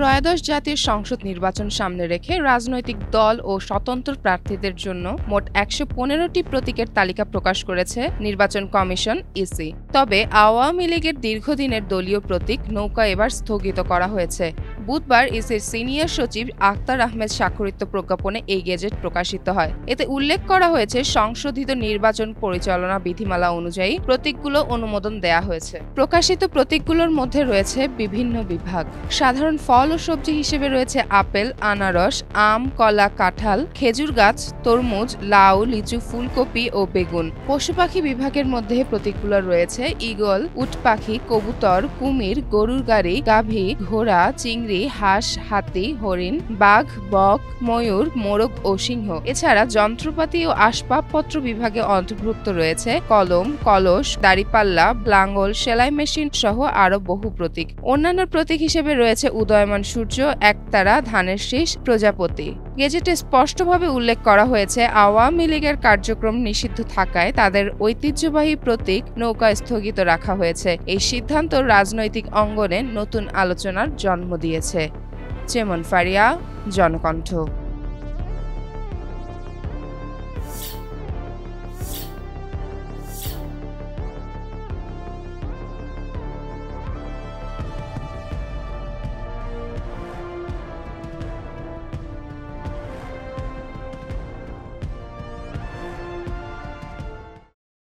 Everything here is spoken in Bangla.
ত্রয়োদশ জাতীয় সংসদ নির্বাচন সামনে রেখে রাজনৈতিক দল ও স্বতন্ত্র প্রার্থীদের জন্য মোট ১১৫টি প্রতীকের তালিকা প্রকাশ করেছে নির্বাচন কমিশন ইসি। তবে আওয়ামী লীগের দীর্ঘদিনের দলীয় প্রতীক নৌকা এবার স্থগিত করা হয়েছে। বুধবার ইসির সিনিয়র সচিব আখতার আহমেদ স্বাক্ষরিত প্রজ্ঞাপনে এই গেজেট প্রকাশিত হয়। এতে উল্লেখ করা হয়েছে, সংশোধিত নির্বাচন পরিচালনা বিধিমালা অনুযায়ী প্রতীকগুলো অনুমোদন দেয়া হয়েছে। প্রকাশিত প্রতীকগুলোর মধ্যে রয়েছে বিভিন্ন বিভাগ। সাধারণ ফল ও সবজি হিসেবে রয়েছে আপেল, আনারস, আম, কলা, কাঁঠাল, খেজুর গাছ, তরমুজ, লাউ, লিচু, ফুলকপি ও বেগুন। পশু পাখি বিভাগের মধ্যে প্রতীকগুলো রয়েছে ঈগল, উট পাখি, কবুতর, কুমির, গরুর গাড়ি, গাভী, ঘোড়া, চিংড়ি, হাঁস, হাতি, হরিণ, বাঘ, বক, ময়ূর, মোরগ ও সিংহ। এছাড়া যন্ত্রপাতি ও আসবাবপত্র বিভাগে অন্তর্ভুক্ত রয়েছে কলম, কলস, দাড়িপাল্লা, লাঙ্গল, সেলাই মেশিন সহ আরো বহু প্রতীক। অন্যান্য প্রতীক হিসেবে রয়েছে উদয়মান সূর্য, একতারা, ধানের শীষ, প্রজাপতি। গেজেটে স্পষ্টভাবে উল্লেখ করা হয়েছে, আওয়ামী লীগের কার্যক্রম নিষিদ্ধ থাকায় তাদের ঐতিহ্যবাহী প্রতীক নৌকা স্থগিত রাখা হয়েছে। এই সিদ্ধান্ত রাজনৈতিক অঙ্গনে নতুন আলোচনার জন্ম দিয়েছে। চেমন ফারিয়া, জনকণ্ঠ।